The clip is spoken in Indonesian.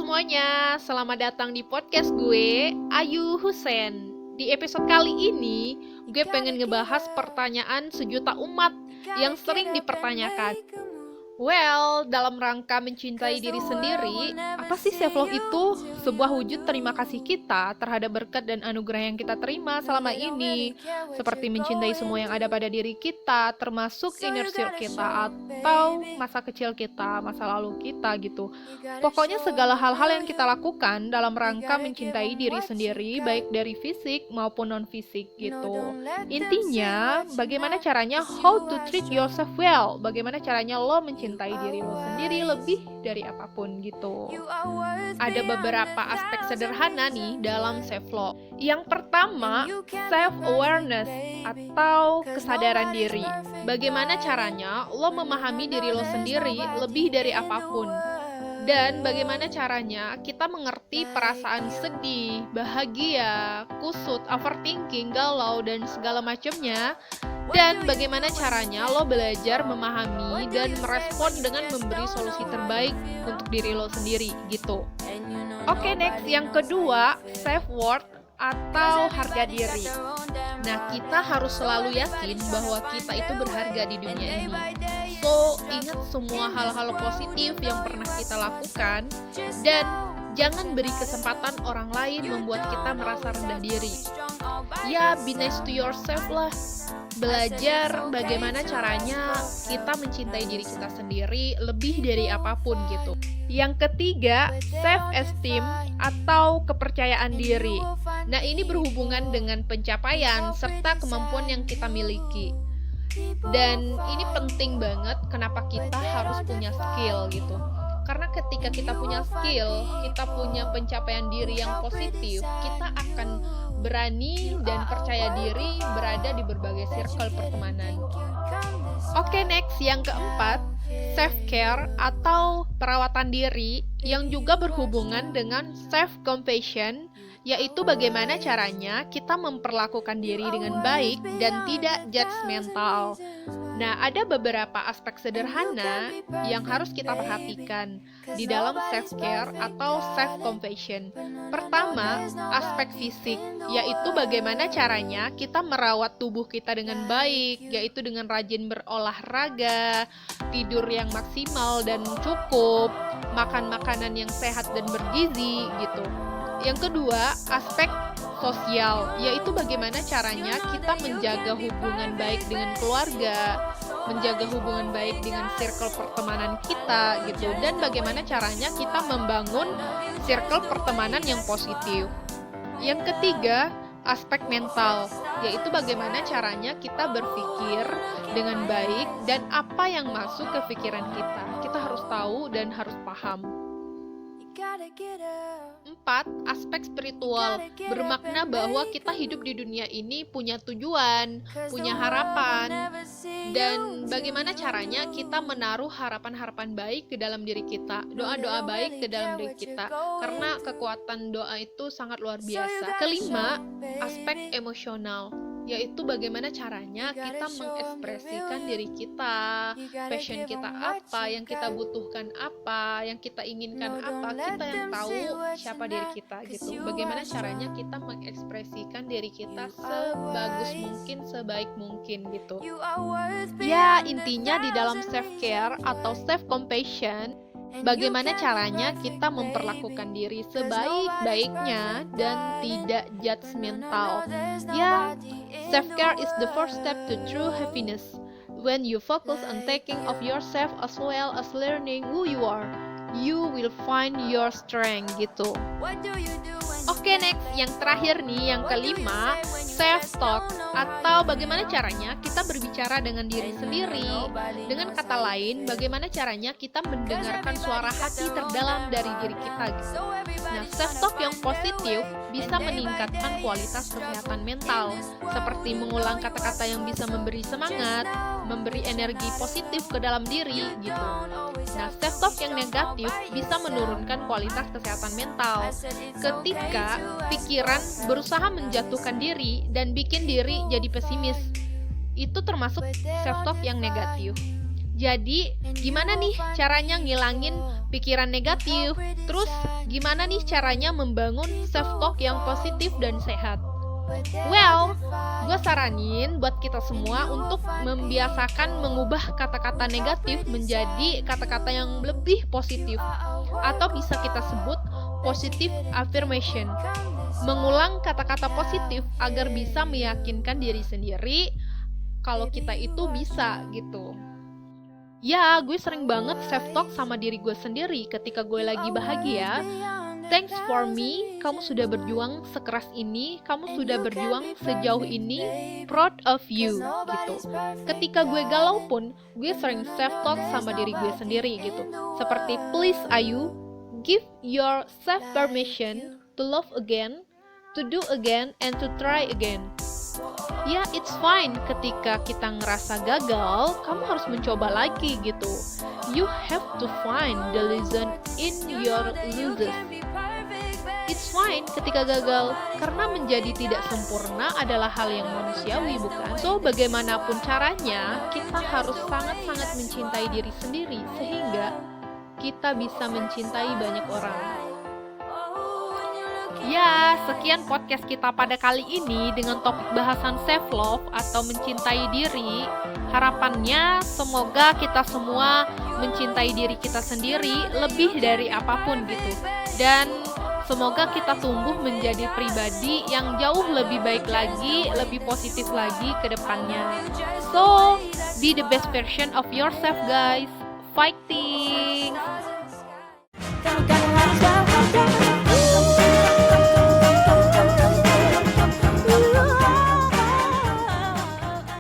semuanya, selamat datang di podcast gue, Ayu Husen. Di episode kali ini, gue pengen ngebahas pertanyaan sejuta umat yang sering dipertanyakan. Well, dalam rangka mencintai diri sendiri, apa sih self-love itu? Sebuah wujud terima kasih kita terhadap berkat dan anugerah yang kita terima selama ini. Seperti mencintai semua yang ada pada diri kita, termasuk inner circle kita atau masa kecil kita, masa lalu kita gitu. Pokoknya segala hal-hal yang kita lakukan dalam rangka mencintai diri sendiri, baik dari fisik maupun non-fisik gitu. Intinya, bagaimana caranya how to treat yourself well, bagaimana caranya lo mencintai diri lo sendiri lebih dari apapun gitu. Ada beberapa aspek sederhana nih dalam self-love. Yang pertama, self-awareness atau kesadaran diri. Bagaimana caranya lo memahami diri lo sendiri lebih dari apapun. Dan bagaimana caranya kita mengerti perasaan sedih, bahagia, kusut, overthinking, galau, dan segala macamnya. Dan bagaimana caranya lo belajar memahami dan merespon dengan memberi solusi terbaik untuk diri lo sendiri gitu. Oke, next, yang kedua, self-worth atau harga diri. Nah, kita harus selalu yakin bahwa kita itu berharga di dunia ini. So, ingat semua hal-hal positif yang pernah kita lakukan dan jangan beri kesempatan orang lain membuat kita merasa rendah diri. Ya, be nice to yourself lah. Belajar bagaimana caranya kita mencintai diri kita sendiri lebih dari apapun gitu. Yang ketiga, self-esteem atau kepercayaan diri. Nah, ini berhubungan dengan pencapaian serta kemampuan yang kita miliki. Dan ini penting banget kenapa kita harus punya skill gitu. Karena ketika kita punya skill, kita punya pencapaian diri yang positif, kita akan berani dan percaya diri berada di berbagai circle pertemanan. Oke, next, yang keempat, self-care atau perawatan diri yang juga berhubungan dengan self-compassion, yaitu bagaimana caranya kita memperlakukan diri dengan baik dan tidak judgmental. Nah, ada beberapa aspek sederhana yang harus kita perhatikan di dalam self-care atau self-compassion. Pertama, aspek fisik, yaitu bagaimana caranya kita merawat tubuh kita dengan baik, yaitu dengan rajin berolahraga, tidur yang maksimal dan cukup, makan makanan yang sehat dan bergizi gitu. Yang kedua, aspek sosial, yaitu bagaimana caranya kita menjaga hubungan baik dengan keluarga, menjaga hubungan baik dengan circle pertemanan kita gitu, dan bagaimana caranya kita membangun circle pertemanan yang positif. Yang ketiga, aspek mental, yaitu bagaimana caranya kita berpikir dengan baik dan apa yang masuk ke pikiran kita. Kita harus tahu dan harus paham. 4. Aspek spiritual, bermakna bahwa kita hidup di dunia ini punya tujuan, punya harapan, dan bagaimana caranya kita menaruh harapan-harapan baik ke dalam diri kita, doa-doa baik ke dalam diri kita, karena kekuatan doa itu sangat luar biasa. Kelima, aspek emosional, yaitu bagaimana caranya kita mengekspresikan diri kita, passion kita apa, yang kita butuhkan apa, yang kita inginkan apa, kita yang tahu siapa diri kita gitu. Bagaimana caranya kita mengekspresikan diri kita sebagus mungkin, sebaik mungkin gitu. Ya, intinya di dalam self-care atau self-compassion, bagaimana caranya kita memperlakukan diri sebaik-baiknya dan tidak judgmental. Ya, self-care is the first step to true happiness. When you focus on taking of yourself as well as learning who you are, you will find your strength gitu. Oke, next, yang terakhir nih, yang kelima, self-talk atau bagaimana caranya kita berbicara dengan diri sendiri. Dengan kata lain, bagaimana caranya kita mendengarkan suara hati terdalam dari diri kita gitu. Nah, self-talk yang positif bisa meningkatkan kualitas kesehatan mental, seperti mengulang kata-kata yang bisa memberi semangat, memberi energi positif ke dalam diri gitu. Nah, self-talk yang negatif bisa menurunkan kualitas kesehatan mental. Ketika pikiran berusaha menjatuhkan diri dan bikin diri jadi pesimis, itu termasuk self-talk yang negatif. Jadi, gimana nih caranya ngilangin pikiran negatif? Terus, gimana nih caranya membangun self-talk yang positif dan sehat? Well, gue saranin buat kita semua untuk membiasakan mengubah kata-kata negatif menjadi kata-kata yang lebih positif, atau bisa kita sebut positive affirmation. Mengulang kata-kata positif agar bisa meyakinkan diri sendiri kalau kita itu bisa gitu. Ya, gue sering banget self-talk sama diri gue sendiri ketika gue lagi bahagia. Thanks for me, kamu sudah berjuang sekeras ini, kamu sudah berjuang sejauh ini, proud of you, gitu. Ketika gue galau pun, gue sering self-talk sama diri gue sendiri, gitu. Seperti, please Ayu, give yourself permission to love again, to do again, and to try again. Ya, it's fine ketika kita ngerasa gagal, kamu harus mencoba lagi gitu. You have to find the lesson in your losses. It's fine ketika gagal, karena menjadi tidak sempurna adalah hal yang manusiawi, bukan? So, bagaimanapun caranya, kita harus sangat-sangat mencintai diri sendiri, sehingga kita bisa mencintai banyak orang. Ya, sekian podcast kita pada kali ini dengan topik bahasan self-love atau mencintai diri. Harapannya semoga kita semua mencintai diri kita sendiri lebih dari apapun gitu. Dan semoga kita tumbuh menjadi pribadi yang jauh lebih baik lagi, lebih positif lagi ke depannya. So, be the best version of yourself guys. Fighting!